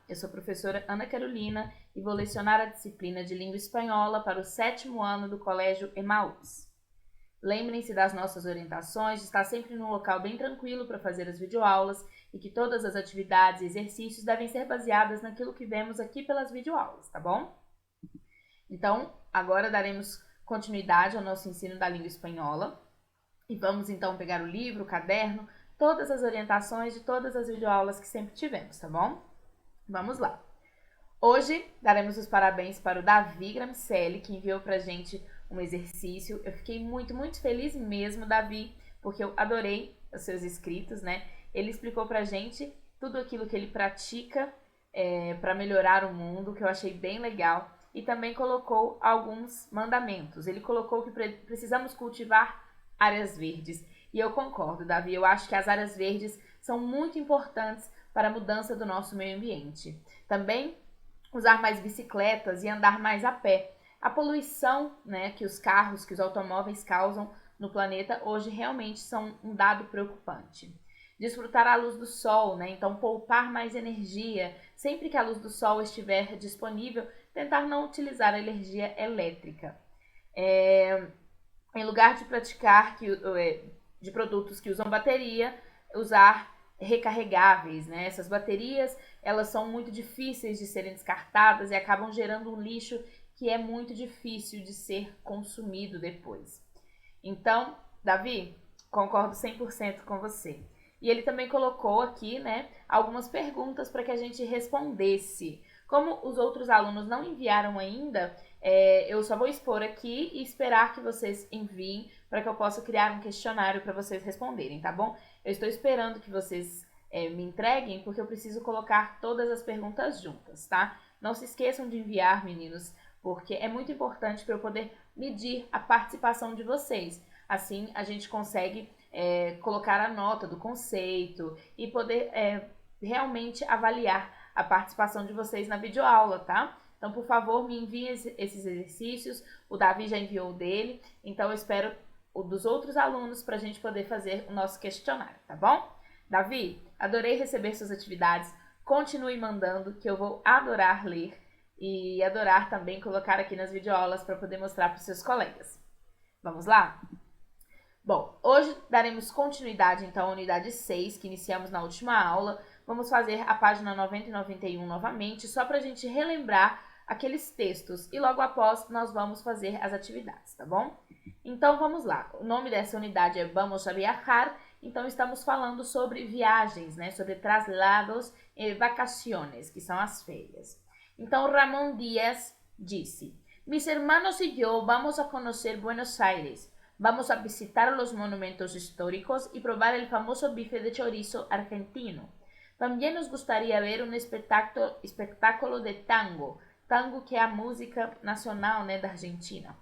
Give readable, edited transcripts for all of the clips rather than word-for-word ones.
eu sou a professora Ana Carolina e vou lecionar a disciplina de Língua Espanhola para o 7º ano do Colégio Emaús. Lembrem-se das nossas orientações, de estar sempre num local bem tranquilo para fazer as videoaulas e que todas as atividades e exercícios devem ser baseadas naquilo que vemos aqui pelas videoaulas, tá bom? Então, agora daremos continuidade ao nosso ensino da língua espanhola e vamos então pegar o livro, o caderno, todas as orientações de todas as videoaulas que sempre tivemos, tá bom? Vamos lá. Hoje daremos os parabéns para o Davi Gramicelli, que enviou pra gente um exercício. Eu fiquei muito feliz mesmo, Davi, porque eu adorei os seus escritos, né? Ele explicou pra gente tudo aquilo que ele pratica para melhorar o mundo, que eu achei bem legal. E também colocou alguns mandamentos. Ele colocou que precisamos cultivar áreas verdes. E eu concordo, Davi. Eu acho que as áreas verdes são muito importantes para a mudança do nosso meio ambiente. Também usar mais bicicletas e andar mais a pé. A poluição, né, que os carros, que os automóveis causam no planeta hoje realmente são um dado preocupante. Desfrutar a luz do sol, né? Então poupar mais energia. Sempre que a luz do sol estiver disponível, tentar não utilizar a energia elétrica. Em lugar de praticar de produtos que usam bateria, usar recarregáveis, né? Essas baterias, elas são muito difíceis de serem descartadas e acabam gerando um lixo que é muito difícil de ser consumido depois. Então, Davi, concordo 100% com você. E ele também colocou aqui, né, algumas perguntas para que a gente respondesse. Como os outros alunos não enviaram ainda, eu só vou expor aqui e esperar que vocês enviem para que eu possa criar um questionário para vocês responderem, tá bom? Eu estou esperando que vocês me entreguem porque eu preciso colocar todas as perguntas juntas, tá? Não se esqueçam de enviar, meninos, porque é muito importante para eu poder medir a participação de vocês. Assim, a gente consegue colocar a nota do conceito e poder realmente avaliar a participação de vocês na videoaula, tá? Então, por favor, me enviem esses exercícios. O Davi já enviou o dele, então eu espero o dos outros alunos para a gente poder fazer o nosso questionário, tá bom? Davi, adorei receber suas atividades. Continue mandando, que eu vou adorar ler e adorar também colocar aqui nas videoaulas para poder mostrar para os seus colegas. Vamos lá? Bom, hoje daremos continuidade então à unidade 6, que iniciamos na última aula. Vamos fazer a página 90 e 91 novamente, só para a gente relembrar aqueles textos e logo após nós vamos fazer as atividades, tá bom? Então vamos lá, o nome dessa unidade é Vamos a Viajar, então estamos falando sobre viagens, né? Sobre traslados e vacaciones, que são as férias. Então Ramón Díaz disse: Mis hermanos y yo vamos a conocer Buenos Aires. Vamos a visitar los monumentos históricos y probar el famoso bife de chorizo argentino. También nos gustaría ver un espectáculo de tango, tango que é a música nacional, né, da Argentina.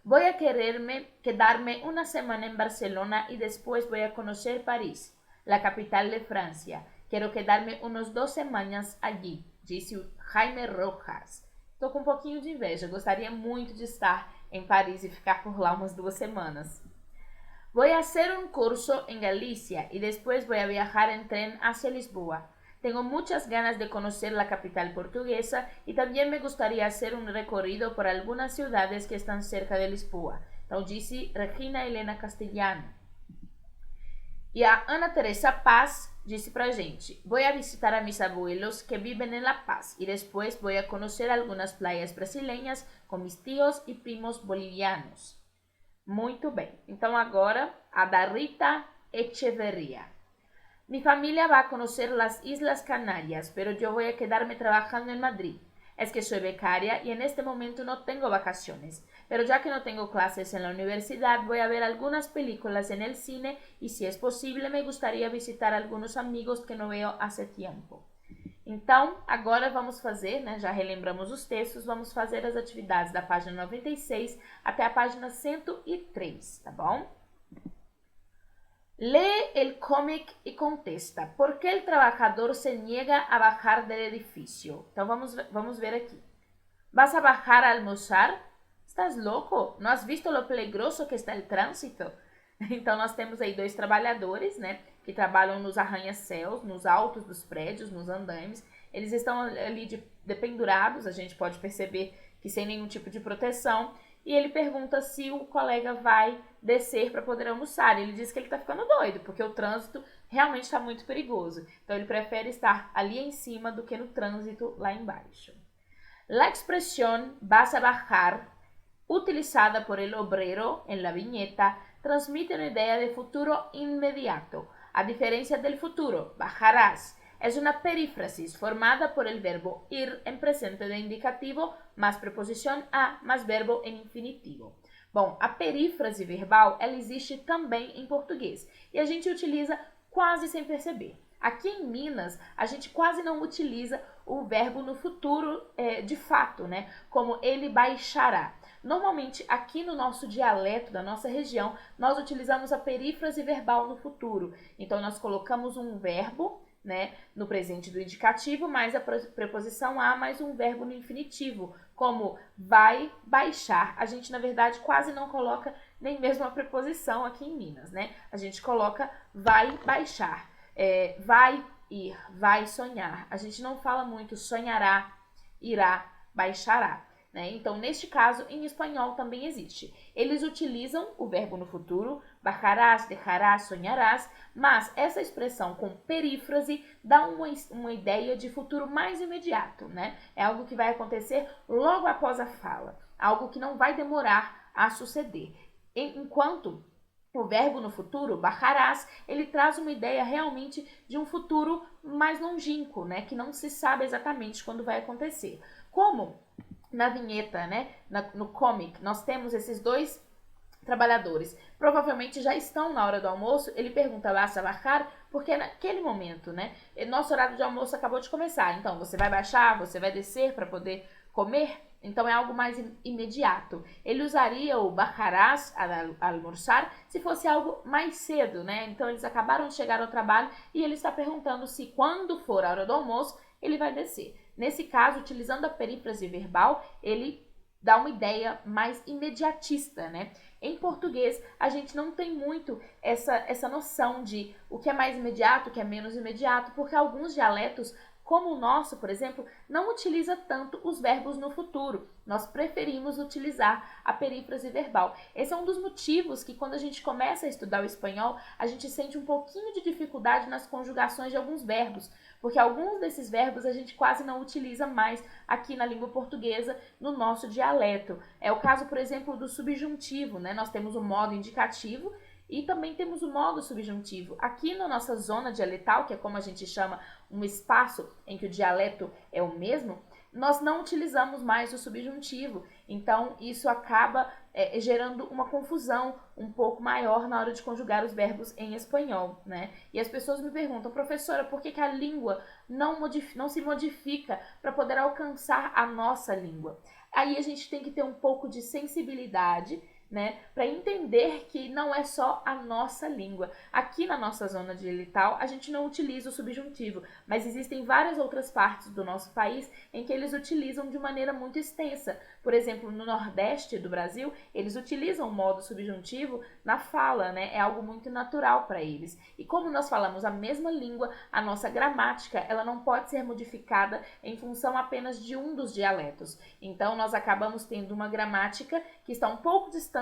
Voy a quedarme una semana en Barcelona y después voy a conocer París, la capital de Francia. Quiero quedarme unos 2 semanas allí, disse o Jaime Rojas. Estou com um pouquinho de inveja, gostaria muito de estar em Paris e ficar por lá umas 2 semanas. Voy a hacer un curso en Galicia y después voy a viajar en tren hacia Lisboa. Tengo muchas ganas de conocer la capital portuguesa y también me gustaría hacer un recorrido por algunas ciudades que están cerca de Lisboa. Então disse Regina Helena Castellano. E a Ana Teresa Paz disse pra gente: Voy a visitar a mis abuelos que viven en La Paz y después voy a conocer algunas playas brasileñas con mis tíos y primos bolivianos. Muito bem. Então agora a da Rita Echeverría. Mi familia va a conocer las Islas Canarias, pero yo voy a quedarme trabajando en Madrid. Es que soy becaria y en este momento no tengo vacaciones, pero ya que no tengo clases en la universidad, voy a ver algunas películas en el cine y si es posible me gustaría visitar algunos amigos que no veo hace tiempo. Então, agora vamos fazer, né, já relembramos os textos, vamos fazer as atividades da página 96 até a página 103, tá bom? Lee el cómic y contesta: ¿Por qué el trabajador se niega a bajar del edificio? Então vamos ver aqui. ¿Vas a bajar a almoçar? ¿Estás louco? ¿No has visto lo peligroso que está el tránsito? Então nós temos aí 2 trabalhadores, né, que trabalham nos arranha-céus, nos altos dos prédios, nos andaimes. eles estão ali dependurados, a gente pode perceber que sem nenhum tipo de proteção, e ele pergunta se o colega vai descer para poder almoçar. Ele diz que ele está ficando doido, porque o trânsito realmente está muito perigoso. Então ele prefere estar ali em cima do que no trânsito lá embaixo. La expresión vas a bajar, utilizada por el obrero en la viñeta, transmite una idea de futuro inmediato. A diferencia del futuro, bajarás, es una perífrasis formada por el verbo ir en presente de indicativo más preposición a más verbo em infinitivo. Bom, a perífrase verbal, ela existe também em português e a gente utiliza quase sem perceber. Aqui em Minas, a gente quase não utiliza o verbo no futuro de fato, né? Como ele baixará. Normalmente, aqui no nosso dialeto, da nossa região, nós utilizamos a perífrase verbal no futuro. Então, nós colocamos um verbo, né, no presente do indicativo, mais a preposição a, mais um verbo no infinitivo, como vai baixar. A gente, na verdade, quase não coloca nem mesmo a preposição aqui em Minas, né? A gente coloca vai baixar, vai ir, vai sonhar. A gente não fala muito sonhará, irá, baixará. Então, neste caso, em espanhol também existe. Eles utilizam o verbo no futuro, bajarás, dejarás, sonharás, mas essa expressão com perífrase dá uma ideia de futuro mais imediato, né? É algo que vai acontecer logo após a fala, algo que não vai demorar a suceder. Enquanto o verbo no futuro, bajarás, ele traz uma ideia realmente de um futuro mais longínquo, né? Que não se sabe exatamente quando vai acontecer. Como na vinheta, né, no comic, nós temos esses dois trabalhadores. Provavelmente já estão na hora do almoço. Ele pergunta vas a bajar, porque naquele momento, né, nosso horário de almoço acabou de começar. Então, você vai baixar, você vai descer para poder comer? Então, é algo mais imediato. Ele usaria o bajarás a almoçar se fosse algo mais cedo, né? Então, eles acabaram de chegar ao trabalho e ele está perguntando se quando for a hora do almoço, ele vai descer. Nesse caso, utilizando a perífrase verbal, ele dá uma ideia mais imediatista, né? Em português, a gente não tem muito essa noção de o que é mais imediato, o que é menos imediato, porque alguns dialetos, como o nosso, por exemplo, não utiliza tanto os verbos no futuro. Nós preferimos utilizar a perífrase verbal. Esse é um dos motivos que quando a gente começa a estudar o espanhol, a gente sente um pouquinho de dificuldade nas conjugações de alguns verbos, porque alguns desses verbos a gente quase não utiliza mais aqui na língua portuguesa, no nosso dialeto. É o caso, por exemplo, do subjuntivo, né? Nós temos o modo indicativo e também temos o modo subjuntivo. Aqui na nossa zona dialetal, que é como a gente chama um espaço em que o dialeto é o mesmo, nós não utilizamos mais o subjuntivo. Então, isso acaba gerando uma confusão um pouco maior na hora de conjugar os verbos em espanhol, né? E as pessoas me perguntam, professora, por que a língua não se modifica para poder alcançar a nossa língua? Aí a gente tem que ter um pouco de sensibilidade, né, para entender que não é só a nossa língua. Aqui na nossa zona dialetal, a gente não utiliza o subjuntivo, mas existem várias outras partes do nosso país em que eles utilizam de maneira muito extensa. Por exemplo, no Nordeste do Brasil, eles utilizam o modo subjuntivo na fala, né? É algo muito natural para eles. E como nós falamos a mesma língua, a nossa gramática, ela não pode ser modificada em função apenas de um dos dialetos. Então, nós acabamos tendo uma gramática que está um pouco distante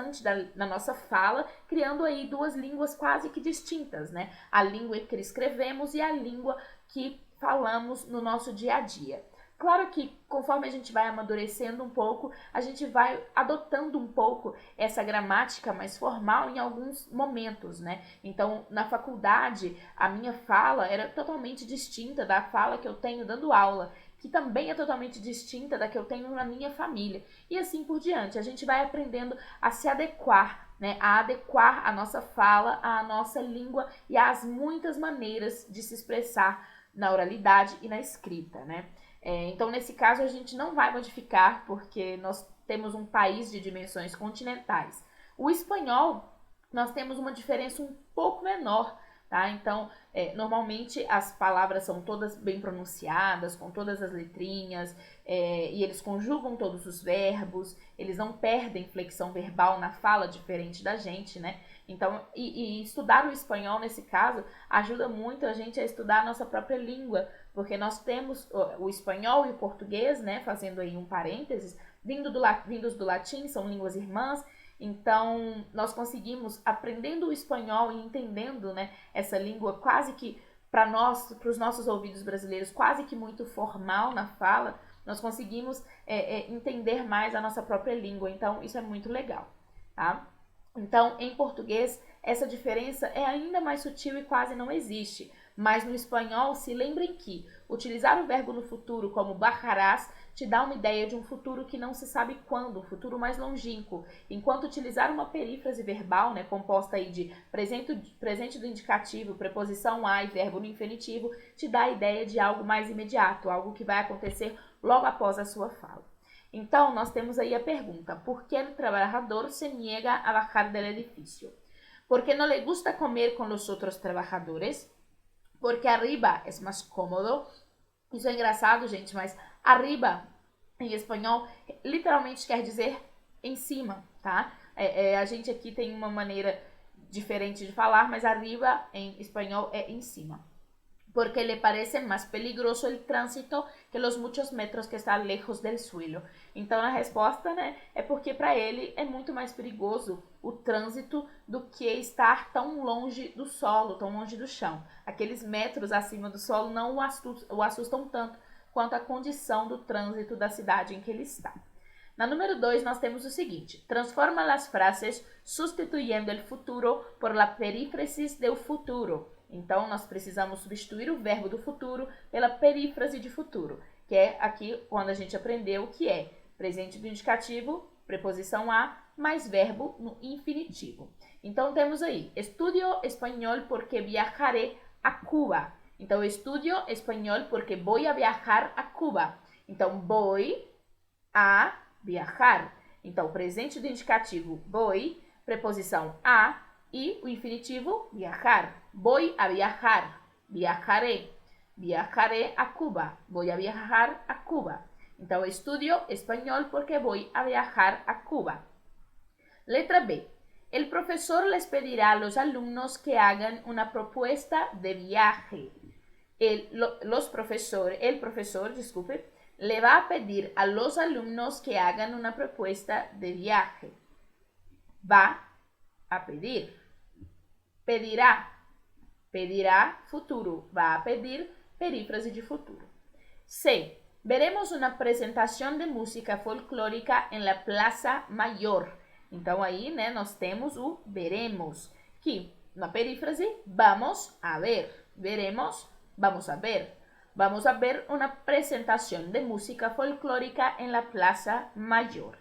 da nossa fala, criando aí duas línguas quase que distintas, né? A língua que escrevemos e a língua que falamos no nosso dia a dia. Claro que conforme a gente vai amadurecendo um pouco, a gente vai adotando um pouco essa gramática mais formal em alguns momentos, né? Então, na faculdade, a minha fala era totalmente distinta da fala que eu tenho dando aula, que também é totalmente distinta da que eu tenho na minha família. E assim por diante, a gente vai aprendendo a se adequar, né? A adequar a nossa fala, à nossa língua e às muitas maneiras de se expressar na oralidade e na escrita, né? Então, nesse caso, a gente não vai modificar, porque nós temos um país de dimensões continentais. O espanhol, nós temos uma diferença um pouco menor, tá? Então, normalmente as palavras são todas bem pronunciadas, com todas as letrinhas, e eles conjugam todos os verbos, eles não perdem flexão verbal na fala, diferente da gente, né? Então, e estudar o espanhol, nesse caso, ajuda muito a gente a estudar a nossa própria língua, porque nós temos o espanhol e o português, né, fazendo aí um parênteses, vindos do latim, são línguas irmãs. Então, nós conseguimos, aprendendo o espanhol e entendendo, né, essa língua quase que, para os nossos ouvidos brasileiros, quase que muito formal na fala, nós conseguimos entender mais a nossa própria língua. Então, isso é muito legal, tá? Então, em português, essa diferença é ainda mais sutil e quase não existe. Mas no espanhol, se lembrem que utilizar o verbo no futuro como bajarás te dá uma ideia de um futuro que não se sabe quando, um futuro mais longínquo, enquanto utilizar uma perífrase verbal, né, composta aí de presente do indicativo, preposição a e verbo no infinitivo, te dá a ideia de algo mais imediato, algo que vai acontecer logo após a sua fala. Então, nós temos aí a pergunta: ¿por que el trabajador se niega a bajar del edificio? ¿Por qué no le gusta comer con los otros trabajadores? Porque arriba é mais cômodo. Isso é engraçado, gente, mas arriba, em espanhol, literalmente quer dizer em cima, tá? A gente aqui tem uma maneira diferente de falar, mas arriba, em espanhol, é em cima. Porque le parece más peligroso el tránsito que los muchos metros que está lejos del suelo. Então, a resposta, né, é porque para ele é muito mais perigoso o trânsito do que estar tão longe do solo, tão longe do chão. Aqueles metros acima do solo não o assustam tanto quanto a condição do trânsito da cidade em que ele está. Na número 2, nós temos o seguinte: transforma as frases sustituyendo el futuro por la perífrasis del futuro. Então, nós precisamos substituir o verbo do futuro pela perífrase de futuro, que é aqui quando a gente aprendeu que é presente do indicativo, preposição a, mais verbo no infinitivo. Então, temos aí, estudio espanhol porque viajaré a Cuba. Então, estudio espanhol porque voy a viajar a Cuba. Então, voy a viajar. Então, presente do indicativo, voy, preposição a, e o infinitivo, viajar. Voy a viajar, viajaré, viajaré a Cuba, voy a viajar a Cuba. Então, estudio espanhol porque voy a viajar a Cuba. Letra B. El profesor les pedirá a los alumnos que hagan una propuesta de viaje. El profesor, le va a pedir a los alumnos que hagan una propuesta de viaje. Va a pedir. Pedirá. Pedirá, futuro. Va a pedir, perífrase de futuro. C. Veremos una presentación de música folclórica en la Plaza Mayor. Então, aí, né, nós temos o veremos, que na perífrase, vamos a ver. Veremos, vamos a ver. Vamos a ver una presentación de música folclórica en la Plaza Mayor.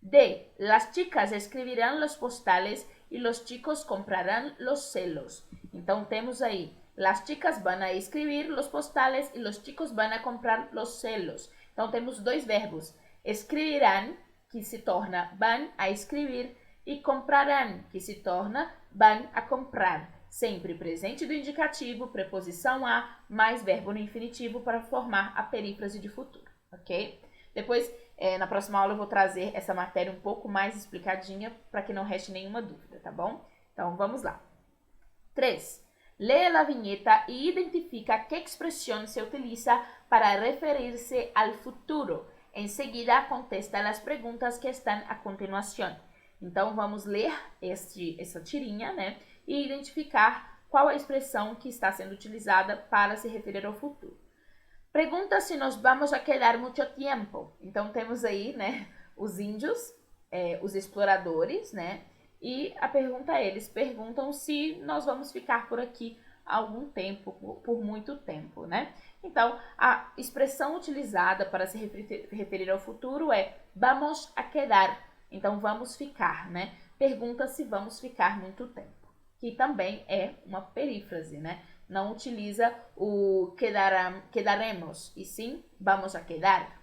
D. Las chicas escribirán los postales y los chicos comprarán los celos. Então, temos aí, las chicas van a escribir los postales y los chicos van a comprar los celos. Então, temos dois verbos. Escribirán, que se torna van a escrever, e comprarán, que se torna van a comprar. Sempre presente do indicativo, preposição a, mais verbo no infinitivo para formar a perífrase de futuro, ok? Depois, na próxima aula eu vou trazer essa matéria um pouco mais explicadinha para que não reste nenhuma dúvida, tá bom? Então, vamos lá. 3. Lee la viñeta e identifica que expresión se utiliza para referirse al futuro. Em seguida, contesta as perguntas que estão a continuação. Então, vamos ler essa tirinha, né? E identificar qual a expressão que está sendo utilizada para se referir ao futuro. Pergunta se nos vamos a quedar muito tempo. Então, temos aí, né, os índios, os exploradores, né? E a pergunta eles perguntam se nós vamos ficar por aqui algum tempo, por muito tempo, né? Então, a expressão utilizada para se referir ao futuro é vamos a quedar. Então, vamos ficar, né? Pergunta se vamos ficar muito tempo, que também é uma perífrase, né? Não utiliza o quedaremos, e sim vamos a quedar.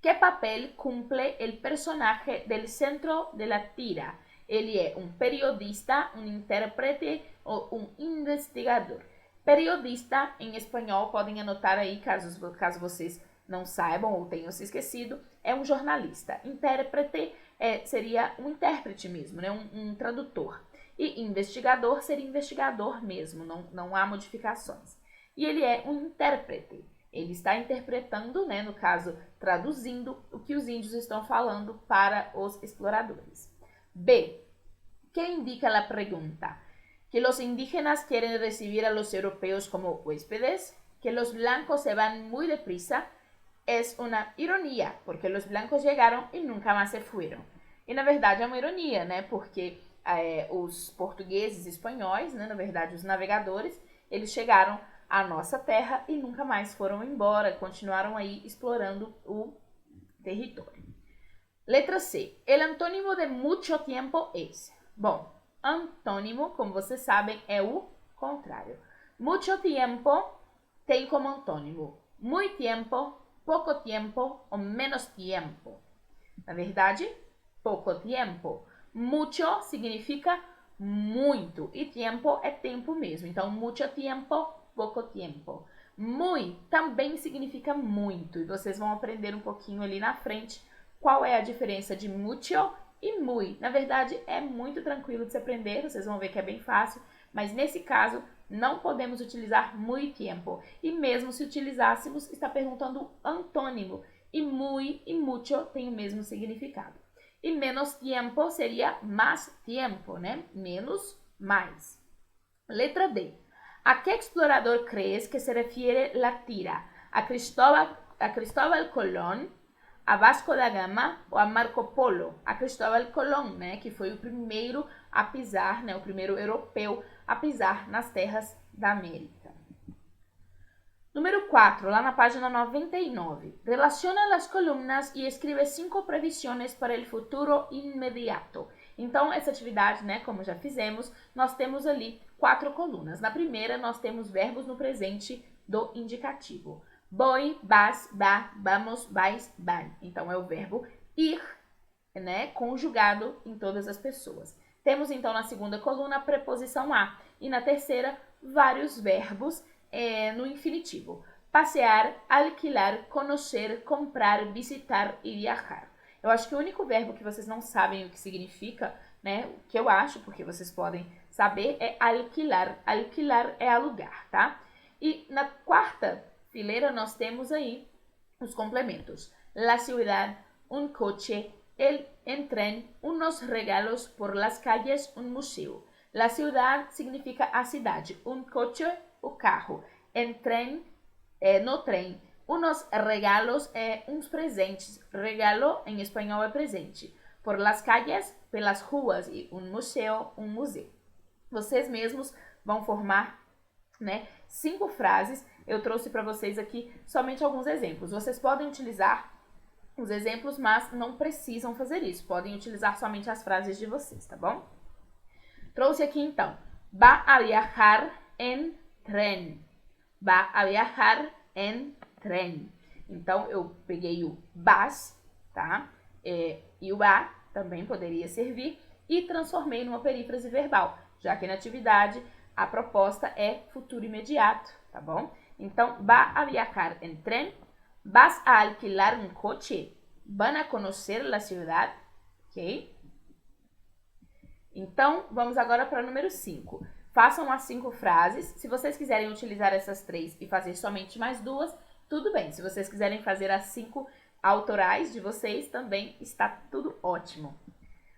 Que papel cumple el personaje del centro de la tira? Ele é um periodista, um intérprete ou um investigador. Periodista, em espanhol, podem anotar aí, caso vocês não saibam ou tenham se esquecido, é um jornalista. Intérprete seria um intérprete mesmo, né? Um tradutor. E investigador seria investigador mesmo, não há modificações. e ele é um intérprete. Ele está interpretando, né, no caso, traduzindo o que os índios estão falando para os exploradores. B. ¿Qué indica la pregunta? Que los indígenas quieren recibir a los europeos como huéspedes, que los blancos se van muy deprisa. Es una ironia, porque los blancos llegaron y nunca más se fueron. E na verdade é uma ironia, né? Porque os portugueses e espanhóis, né, na verdade os navegadores, eles chegaram à nossa terra e nunca mais foram embora, continuaram aí explorando o território. Letra C. El antônimo de mucho tiempo es. Bom, antônimo, como vocês sabem, é o contrário. Mucho tiempo tem como antônimo muy tiempo, pouco tempo ou menos tempo. Na verdade, pouco tempo. Mucho significa muito e tempo é tempo mesmo. Então, mucho tempo, pouco tempo. Muy também significa muito. E vocês vão aprender um pouquinho ali na frente qual é a diferença de mucho e muy. Na verdade, é muito tranquilo de se aprender. Vocês vão ver que é bem fácil. Mas nesse caso, não podemos utilizar muito tempo. E mesmo se utilizássemos, está perguntando antônimo. E muy e mucho tem o mesmo significado. E menos tempo seria mais tempo, né? Menos, mais. Letra D. A que explorador crees que se refere la tira? A Cristóbal Colón, a Vasco da Gama ou a Marco Polo? A Cristóbal Colón, né? Que foi o primeiro a pisar, né? O primeiro europeu a pisar nas terras da América. Número 4, lá na página 99. Relaciona as colunas e escreve 5 previsões para o futuro imediato. Então, essa atividade, né, como já fizemos, nós temos ali 4 colunas. Na primeira, nós temos verbos no presente do indicativo. Voy, vas, va, vamos, vais, van. Então, é o verbo ir, né, conjugado em todas as pessoas. Temos, então, na segunda coluna, a preposição a. E na terceira, vários verbos no infinitivo. Passear, alquilar, conhecer, comprar, visitar e viajar. Eu acho que o único verbo que vocês não sabem o que significa, né, o que eu acho, porque vocês podem saber, é alquilar. Alquilar é alugar, tá? E na quarta fileira, nós temos aí os complementos. La ciudad, un coche, en tren, unos regalos por las calles, un museu. La ciudad significa a cidade, un coche, o carro, en tren, no trem, unos regalos, uns presentes. Regalo em espanhol é presente. Por las calles, pelas ruas, e um museu, um museu. Vocês mesmos vão formar, né, 5 frases. Eu trouxe para vocês aqui somente alguns exemplos. Vocês podem utilizar os exemplos, mas não precisam fazer isso. Podem utilizar somente as frases de vocês, tá bom? Trouxe aqui, então. Va a viajar en tren. Va a viajar en tren. Então, eu peguei o vas, tá? E o a também poderia servir. E transformei numa perífrase verbal, já que na atividade a proposta é futuro imediato, tá bom? Então, va a viajar en tren. Vas a alquilar un coche. Van a conocer la ciudad. Ok? Então, vamos agora para o número 5. Façam as 5 frases. Se vocês quiserem utilizar essas 3 e fazer somente mais 2, tudo bem. Se vocês quiserem fazer as 5 autorais de vocês, também está tudo ótimo.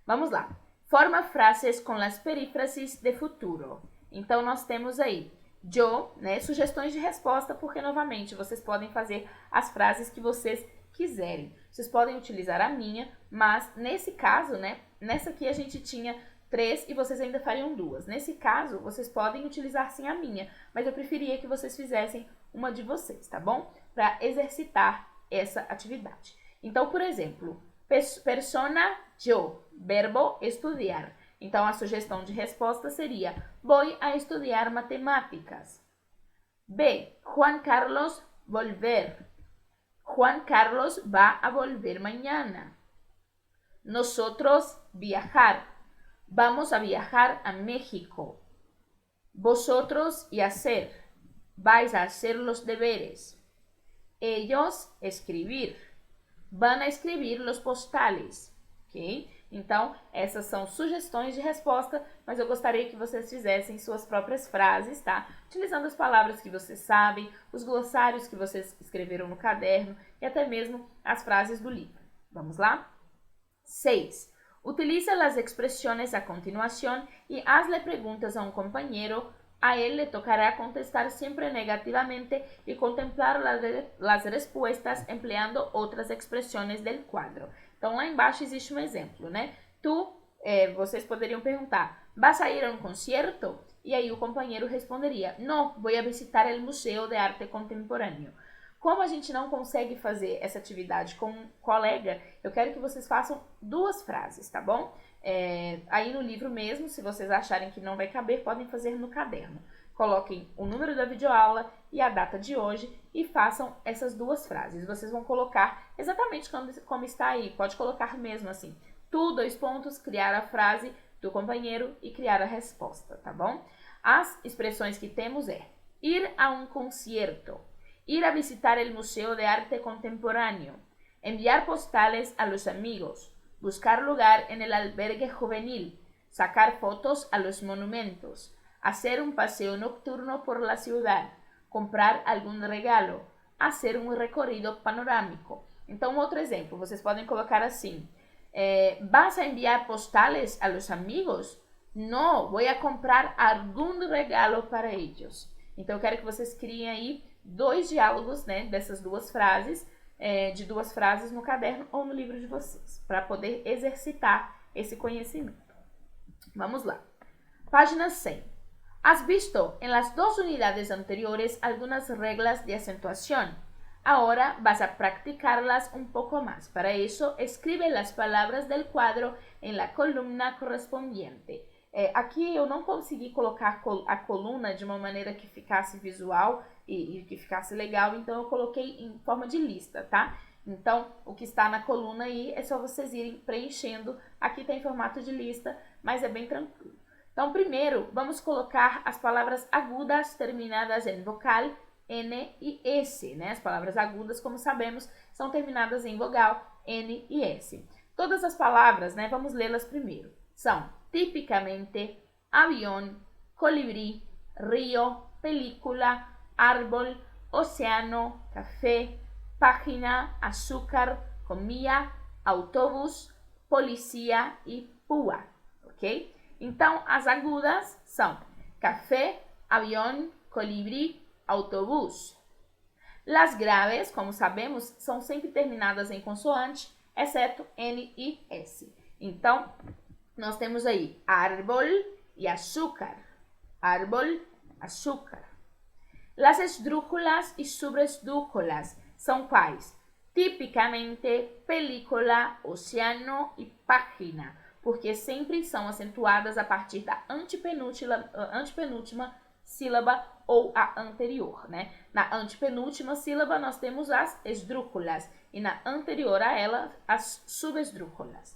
Vamos lá. Forma frases com as perífrases de futuro. Então, nós temos aí yo, né, sugestões de resposta, porque, novamente, vocês podem fazer as frases que vocês quiserem. Vocês podem utilizar a minha, mas nesse caso, né, nessa aqui a gente tinha 3 e vocês ainda fariam 2. Nesse caso, vocês podem utilizar sim a minha, mas eu preferia que vocês fizessem uma de vocês, tá bom? Para exercitar essa atividade. Então, por exemplo, persona yo, verbo estudiar. Então, a sugestão de resposta seria: voy a estudiar matemáticas. B. Juan Carlos volver. Juan Carlos va a volver mañana. Nosotros viajar. Vamos a viajar a México. Vosotros y hacer. Vais a hacer los deberes. Ellos escribir. Van a escribir los postales. ¿Okay? Então, essas são sugestões de resposta, mas eu gostaria que vocês fizessem suas próprias frases, tá? Utilizando as palavras que vocês sabem, os glossários que vocês escreveram no caderno e até mesmo as frases do livro. Vamos lá? 6. Utiliza las expresiones a continuación y hazle preguntas a un compañero. A él le tocará contestar siempre negativamente y contemplar las respuestas empleando outras expressões del quadro. Então, lá embaixo existe um exemplo, né? Vocês poderiam perguntar, ¿vas a ir a un concierto? E aí o companheiro responderia, no, voy a visitar el Museo de Arte Contemporáneo. Como a gente não consegue fazer essa atividade com um colega, eu quero que vocês façam 2 frases, tá bom? Aí no livro mesmo, se vocês acharem que não vai caber, podem fazer no caderno. Coloquem o número da videoaula e a data de hoje e façam essas 2 frases. Vocês vão colocar exatamente como está aí, pode colocar mesmo assim. Tu, 2 pontos, criar a frase do companheiro e criar a resposta, tá bom? As expressões que temos é ir a un concierto, ir a visitar el Museo de Arte Contemporáneo, enviar postales a los amigos, buscar lugar en el albergue juvenil, sacar fotos a los monumentos, hacer un paseo nocturno por la ciudad, comprar algún regalo, hacer un recorrido panorámico. Então, outro exemplo, vocês podem colocar assim, ¿vas a enviar postales a los amigos? No, voy a comprar algún regalo para ellos. Então, eu quero que vocês criem aí 2 diálogos, né, dessas 2 frases, de 2 frases no caderno ou no livro de vocês, para poder exercitar esse conhecimento. Vamos lá. Página 100. Has visto en las 2 unidades anteriores algunas reglas de acentuación. Ahora vas a practicarlas un poco más. Para eso, escribe las palabras del cuadro en la columna correspondiente. Aqui eu não consegui colocar a coluna de uma maneira que ficasse visual e que ficasse legal, então eu coloquei em forma de lista, tá? Então, o que está na coluna aí é só vocês irem preenchendo. Aqui tem formato de lista, mas é bem tranquilo. Então, primeiro, vamos colocar as palavras agudas terminadas em vogal, N e S, né? As palavras agudas, como sabemos, são terminadas em vogal, N e S. Todas as palavras, né? Vamos lê-las primeiro. São típicamente, avión, colibrí, río, película, árbol, océano, café, página, azúcar, comida, autobús, policía e púa, ok? Então, as agudas são café, avión, colibrí, autobús. Las graves, como sabemos, são sempre terminadas em consoante, exceto N e S. Então, nós temos aí árbol e açúcar. Árbol, açúcar. Las esdrújulas e subesdrújulas são quais? Tipicamente, película, oceano e página, porque sempre são acentuadas a partir da antepenúltima sílaba ou a anterior, né? Na antepenúltima sílaba nós temos as esdrújulas e na anterior a ela as subesdrújulas.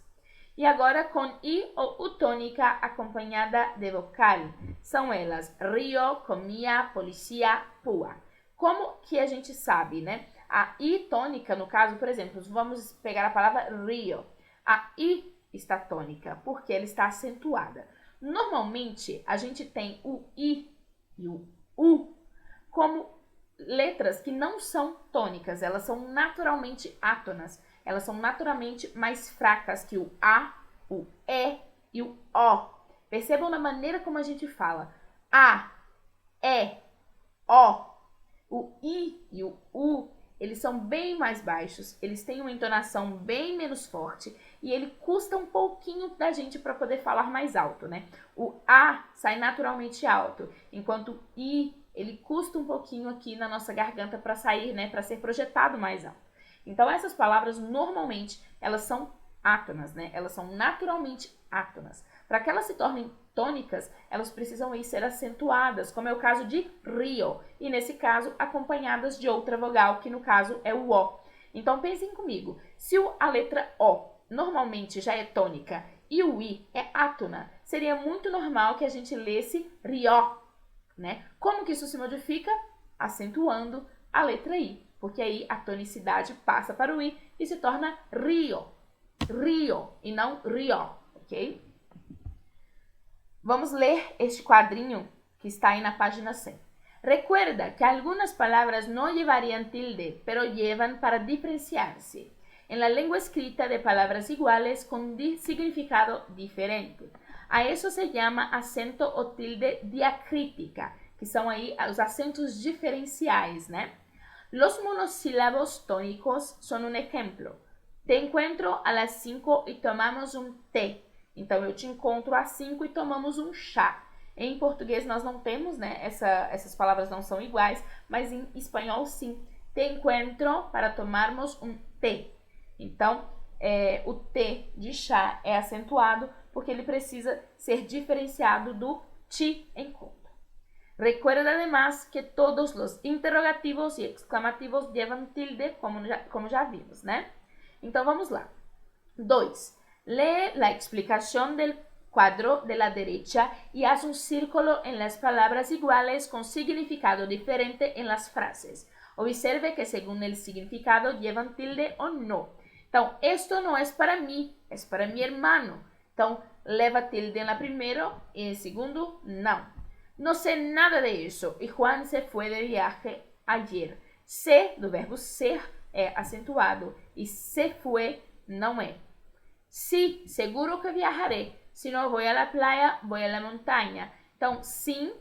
E agora com I ou U tônica acompanhada de vocal. São elas rio, comia, policia, pua. Como que a gente sabe, né? A I tônica, no caso, por exemplo, vamos pegar a palavra rio. A I está tônica, porque ela está acentuada. Normalmente, a gente tem o I e o U como letras que não são tônicas, elas são naturalmente átonas. Elas são naturalmente mais fracas que o A, o E e o O. Percebam na maneira como a gente fala. A, E, O. O I e o U, eles são bem mais baixos, eles têm uma entonação bem menos forte e ele custa um pouquinho da gente para poder falar mais alto, né? O A sai naturalmente alto, enquanto o I, ele custa um pouquinho aqui na nossa garganta para sair, né? Para ser projetado mais alto. Então, essas palavras, normalmente, elas são átonas, né? Elas são naturalmente átonas. Para que elas se tornem tônicas, elas precisam ser acentuadas, como é o caso de rio, e nesse caso, acompanhadas de outra vogal, que no caso é o O. Então, pensem comigo, se a letra O normalmente já é tônica e o I é átona, seria muito normal que a gente lesse rio, né? Como que isso se modifica? Acentuando a letra I, porque aí a tonicidade passa para o I e se torna rio. rio e não rio, ok? Vamos ler este quadrinho que está aí na página 100. Recuerda que algunas palabras no llevarían tilde, pero llevan para diferenciarse. En la lengua escrita de palabras iguales con significado diferente. A eso se llama acento o tilde diacrítica, que são aí os acentos diferenciais, né? Los monosílabos tónicos son un ejemplo. Te encuentro a las 5 y tomamos un té. Então, eu te encontro às 5 e tomamos um chá. Em português nós não temos, né? Essas palavras não são iguais, mas em espanhol sim. Te encuentro para tomarmos um té. Então, o T de chá é acentuado porque ele precisa ser diferenciado do te encontro. Recuerda además que todos los interrogativos y exclamativos llevan tilde, como já vimos, né? Então, vamos lá. 2. Lee la explicación del cuadro de la derecha y haz un círculo en las palabras iguales con significado diferente en las frases. Observe que según el significado llevan tilde o no. Então, esto no es para mí, es para mi hermano. Então, leva tilde en la primero y en segundo, no. No sé nada de eso y Juan se fue de viaje ayer. Se, do verbo ser, é acentuado e se fue não é. Sí, seguro que viajaré. Si no voy a la playa, voy a la montaña. Então, sim,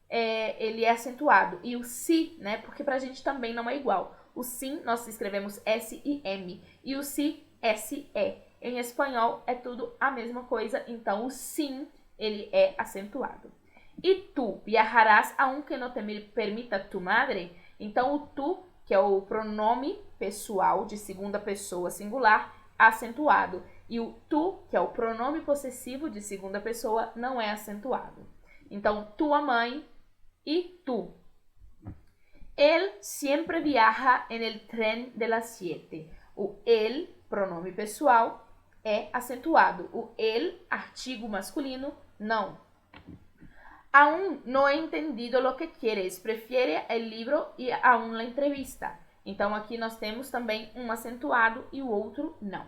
ele é acentuado. E o si, né? Porque pra gente também não é igual. O sim, nós escrevemos S-I-M. E o si, S-E. Em espanhol, é tudo a mesma coisa. Então, o sim, ele é acentuado. E tu viajarás aunque no te permita tu madre? Então, o tu, que é o pronome pessoal de segunda pessoa singular, acentuado. E o tu, que é o pronome possessivo de segunda pessoa, não é acentuado. Então, tua mãe e tu. Él siempre viaja en el tren de las 7. O él, pronome pessoal, é acentuado. O él, artigo masculino, não. Aún no he entendido lo que quieres. Prefiere el libro y aún la entrevista. Então, aqui nós temos também um acentuado e o outro não.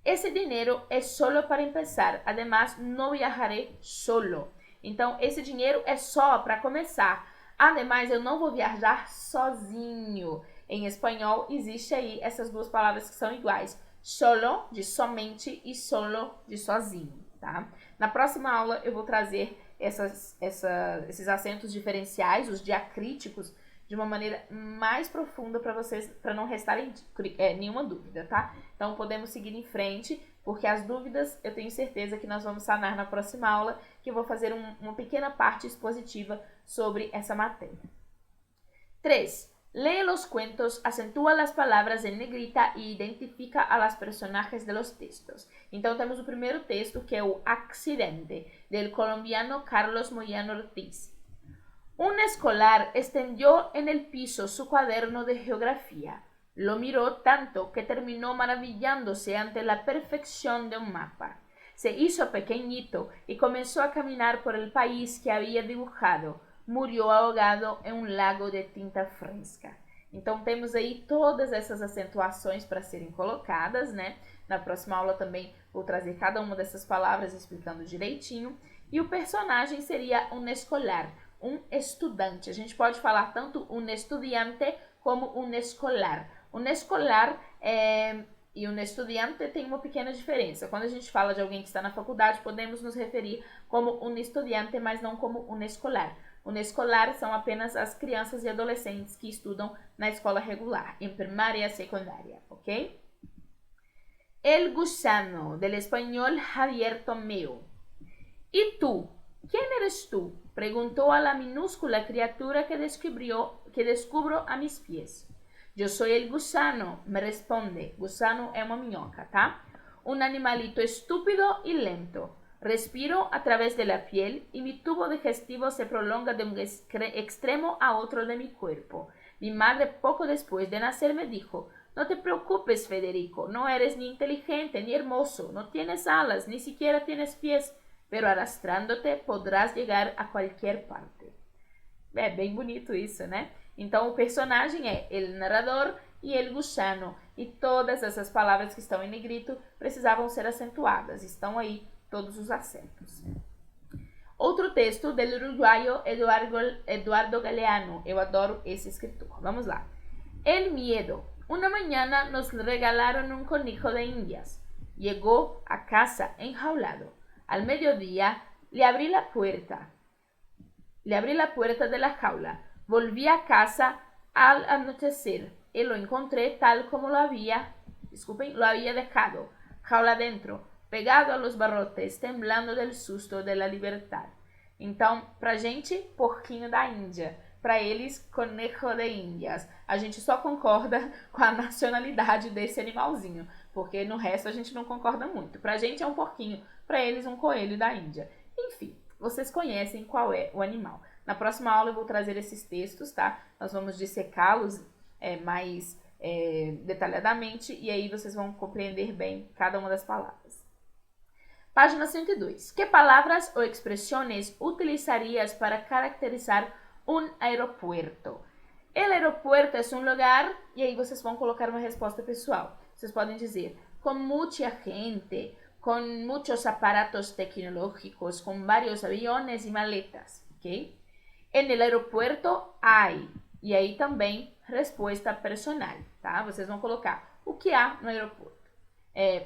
Esse dinheiro é solo para empezar. Además, no viajaré solo. Então, esse dinheiro é só para começar. Ademais, eu não vou viajar sozinho. Em espanhol, existe aí essas duas palavras que são iguais. Solo, de somente, e solo, de sozinho, tá? Na próxima aula, eu vou trazer esses acentos diferenciais, os diacríticos, de uma maneira mais profunda para vocês, para não restarem nenhuma dúvida, tá? Então, podemos seguir em frente, porque as dúvidas eu tenho certeza que nós vamos sanar na próxima aula, que eu vou fazer uma pequena parte expositiva sobre essa matéria. 3. Lee los cuentos, acentúa las palabras en negrita e identifica a las personajes de los textos. Então, temos o primeiro texto, que é o Accidente, del colombiano Carlos Moyano Ortiz. Un escolar extendió en el piso su cuaderno de geografía. Lo miró tanto que terminó maravillándose ante la perfección de un mapa. Se hizo pequeñito y comenzó a caminar por el país que había dibujado. Murió ahogado em um lago de tinta fresca. Então, temos aí todas essas acentuações para serem colocadas, né? Na próxima aula também vou trazer cada uma dessas palavras explicando direitinho. E o personagem seria um escolar, um estudante. A gente pode falar tanto um estudiante como um escolar. Um escolar e um estudiante tem uma pequena diferença. Quando a gente fala de alguém que está na faculdade, podemos nos referir como um estudiante, mas não como um escolar. Um escolar são apenas as crianças e adolescentes que estudam na escola regular, em primária e secundária, ok? El gusano, del español Javier Tomeo. ¿Y tú? ¿Quién eres tú? Preguntó a la minúscula criatura que descubro a mis pies. Yo soy el gusano, me responde. Gusano é uma minhoca, tá? Un animalito estúpido y lento. Respiro a través de la piel y mi tubo digestivo se prolonga de un extremo a otro de mi cuerpo. Mi madre poco después de nacer me dijo, no te preocupes, Federico, no eres ni inteligente ni hermoso, no tienes alas, ni siquiera tienes pies, pero arrastrándote podrás llegar a qualquer parte. É bem bonito isso, né? Então, o personagem é el narrador e el gusano. e todas essas palavras que estão em negrito precisavam ser acentuadas. Estão aí todos os acentos. Outro texto del uruguaio Eduardo Galeano. Eu adoro esse escritor. Vamos lá. El miedo. Una mañana nos regalaron un conejo de Indias. Llegó a casa enjaulado. Al mediodía le abrí la puerta de la jaula. Volví a casa al anochecer y lo encontré tal como lo había dejado, jaula dentro, pegado a los barrotes, temblando del susto de la libertad. Então, pra gente, porquinho da Índia. Para eles, conejo de Índias. A gente só concorda com a nacionalidade desse animalzinho, porque no resto a gente não concorda muito. Pra gente é um porquinho, para eles um coelho da Índia. Enfim, vocês conhecem qual é o animal. Na próxima aula eu vou trazer esses textos, tá? Nós vamos dissecá-los mais detalhadamente e aí vocês vão compreender bem cada uma das palavras. Página 102. Que palavras ou expressões utilizarias para caracterizar um aeropuerto? El aeropuerto é um lugar, e aí vocês vão colocar uma resposta pessoal. Vocês podem dizer, com muita gente, com muitos aparatos tecnológicos, com vários aviões e maletas, ok? En el aeropuerto hay, e aí também resposta personal, tá? Vocês vão colocar o que há no aeroporto.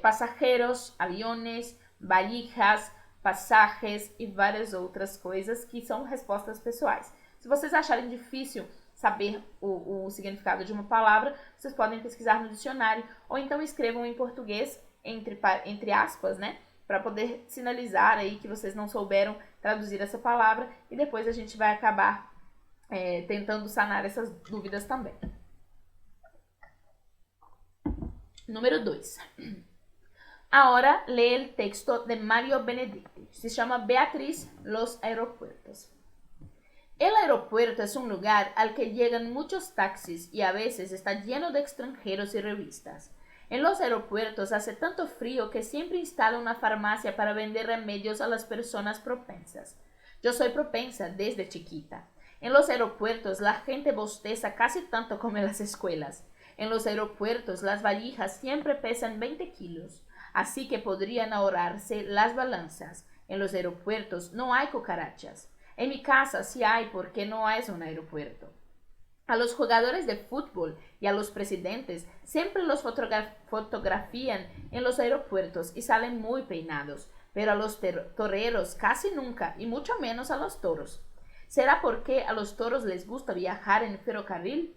Passageiros, aviões, valijas, passagens e várias outras coisas que são respostas pessoais. Se vocês acharem difícil saber o significado de uma palavra, vocês podem pesquisar no dicionário ou então escrevam em português, entre aspas, né? Para poder sinalizar aí que vocês não souberam traduzir essa palavra e depois a gente vai acabar tentando sanar essas dúvidas também. Número 2. Ahora lee el texto de Mario Benedetti. Se llama Beatriz, los aeropuertos. El aeropuerto es un lugar al que llegan muchos taxis y a veces está lleno de extranjeros y revistas. En los aeropuertos hace tanto frío que siempre instala una farmacia para vender remedios a las personas propensas. Yo soy propensa desde chiquita. En los aeropuertos la gente bosteza casi tanto como en las escuelas. En los aeropuertos las valijas siempre pesan 20 kilos. Así que podrían ahorrarse las balanzas. En los aeropuertos no hay cucarachas. En mi casa sí hay porque no es un aeropuerto. A los jugadores de fútbol y a los presidentes siempre los fotografían en los aeropuertos y salen muy peinados, pero a los toreros casi nunca y mucho menos a los toros. ¿Será porque a los toros les gusta viajar en ferrocarril?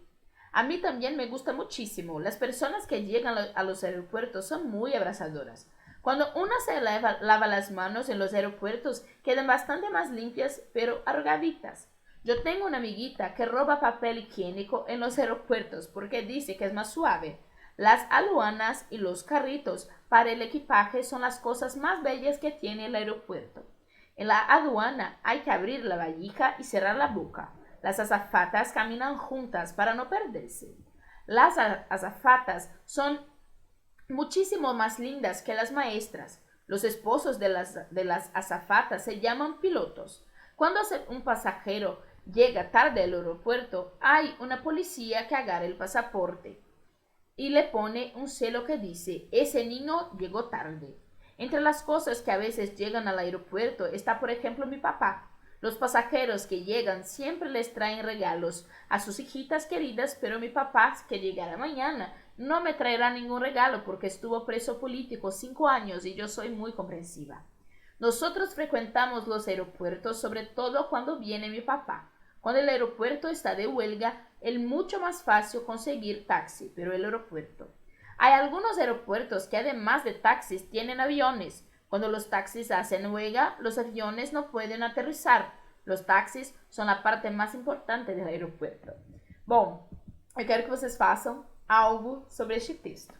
A mí también me gusta muchísimo. Las personas que llegan a los aeropuertos son muy abrazadoras. Cuando una se lava las manos en los aeropuertos, quedan bastante más limpias, pero arrugaditas. Yo tengo una amiguita que roba papel higiénico en los aeropuertos porque dice que es más suave. Las aduanas y los carritos para el equipaje son las cosas más bellas que tiene el aeropuerto. En la aduana hay que abrir la valija y cerrar la boca. Las azafatas caminan juntas para no perderse. Las azafatas son muchísimo más lindas que las maestras. Los esposos de las azafatas se llaman pilotos. Cuando un pasajero llega tarde al aeropuerto, hay una policía que agarra el pasaporte y le pone un celo que dice, ese niño llegó tarde. Entre las cosas que a veces llegan al aeropuerto está, por ejemplo, mi papá. Los pasajeros que llegan siempre les traen regalos a sus hijitas queridas, pero mi papá, que llegará mañana, no me traerá ningún regalo porque estuvo preso político 5 años y yo soy muy comprensiva. Nosotros frecuentamos los aeropuertos sobre todo cuando viene mi papá. Cuando el aeropuerto está de huelga, es mucho más fácil conseguir taxi, pero el aeropuerto. Hay algunos aeropuertos que además de taxis tienen aviones. Cuando los taxis hacen huelga, los aviones no pueden aterrizar. Los taxis são a parte mais importante do aeroporto. Bom, eu quero que vocês façam algo sobre este texto.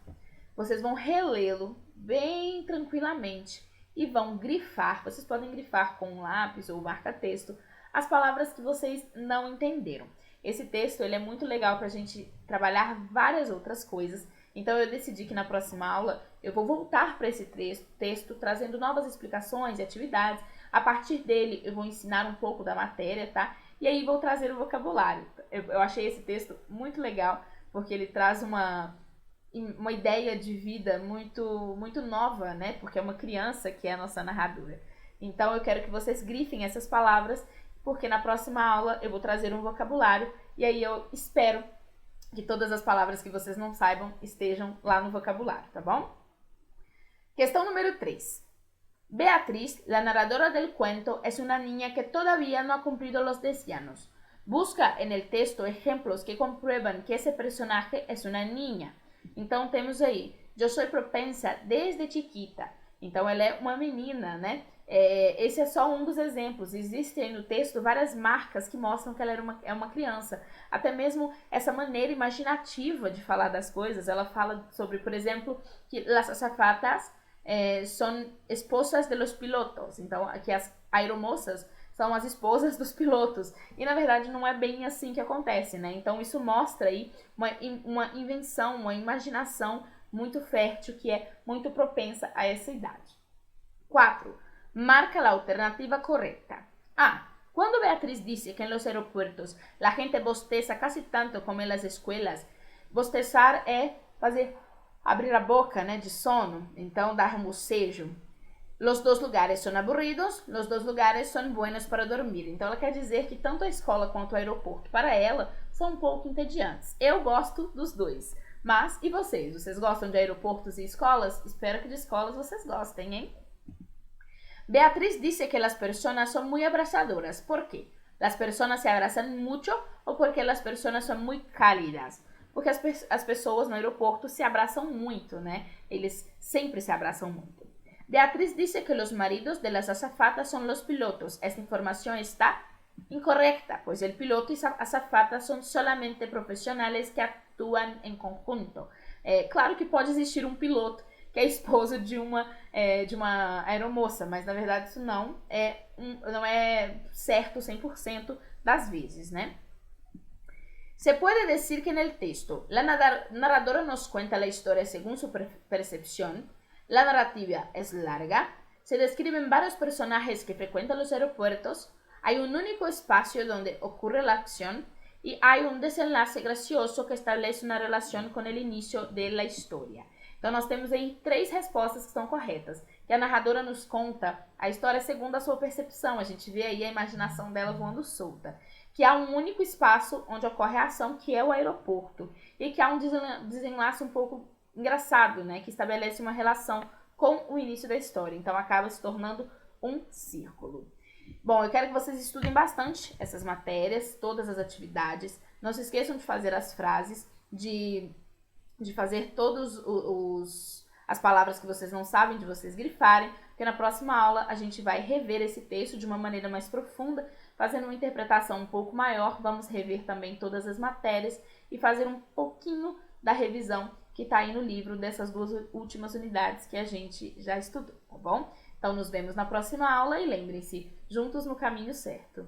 Vocês vão relê-lo bem tranquilamente e vão grifar. Vocês podem grifar com um lápis ou marca-texto as palavras que vocês não entenderam. Esse texto ele é muito legal para a gente trabalhar várias outras coisas. Então eu decidi que na próxima aula eu vou voltar para esse texto trazendo novas explicações e atividades. A partir dele eu vou ensinar um pouco da matéria, tá? E aí vou trazer o vocabulário. Eu achei esse texto muito legal porque ele traz uma uma ideia de vida muito nova, né? Porque é uma criança que é a nossa narradora. Então eu quero que vocês grifem essas palavras, porque na próxima aula eu vou trazer um vocabulário e aí eu espero que todas as palavras que vocês não saibam estejam lá no vocabulário, tá bom? Questão número 3. Beatriz, la narradora del cuento, es una niña que todavía no ha cumplido los 10 años. Busca en el texto ejemplos que comprueban que ese personaje es una niña. Então temos aí, eu sou propensa desde chiquita. Então ela é uma menina, né? Esse é só um dos exemplos. Existem aí no texto várias marcas que mostram que ela é uma criança. Até mesmo essa maneira imaginativa de falar das coisas. Ela fala sobre, por exemplo, que las azafatas são esposas de los pilotos. Então, aqui as aeromoças são as esposas dos pilotos. E, na verdade, não é bem assim que acontece, né? Então, isso mostra aí uma invenção, uma imaginação muito fértil, que é muito propensa a essa idade. 4. Marca a alternativa correta. A. Quando Beatriz dice que en los aeropuertos la gente bosteza casi tanto como en las escuelas, bostezar é abrir a boca, né, de sono, então dar um bocejo. Los dos lugares son aburridos, los dos lugares son buenos para dormir. Então ela quer dizer que tanto a escola quanto o aeroporto, para ela, são um pouco entediantes. Eu gosto dos dois. Mas, e vocês? Vocês gostam de aeroportos e escolas? Espero que de escolas vocês gostem, hein? Beatriz dice que las personas son muy abrazadoras. ¿Por qué? ¿Las personas se abrazan mucho o porque las personas son muy cálidas? Porque as pessoas no aeroporto se abraçam muito, né? Eles sempre se abraçam muito. Beatriz dice que los maridos de las azafatas son los pilotos. Esta información está incorrecta, pues el piloto y azafata son solamente profissionais que atuam em conjunto. Claro que pode existir um piloto que é esposo de uma aeromoça, mas na verdade isso não é certo 100% das vezes, né? Se puede decir que en el texto la narradora nos cuenta la historia según su percepción, la narrativa es larga, se describen varios personajes que frecuentan los aeropuertos, hay un único espacio donde ocurre la acción y hay un desenlace gracioso que establece una relación con el inicio de la historia. Então, nós temos aí 3 respostas que estão corretas. Que a narradora nos conta a história segundo a sua percepção. A gente vê aí a imaginação dela voando solta. Que há um único espaço onde ocorre a ação, que é o aeroporto. E que há um desenlace um pouco engraçado, né? Que estabelece uma relação com o início da história. Então, acaba se tornando um círculo. Bom, eu quero que vocês estudem bastante essas matérias, todas as atividades. Não se esqueçam de fazer as frases, de fazer todas as palavras que vocês não sabem, de vocês grifarem, porque na próxima aula a gente vai rever esse texto de uma maneira mais profunda, fazendo uma interpretação um pouco maior. Vamos rever também todas as matérias e fazer um pouquinho da revisão que está aí no livro dessas 2 últimas unidades que a gente já estudou, tá bom? Então nos vemos na próxima aula e lembrem-se, juntos no caminho certo.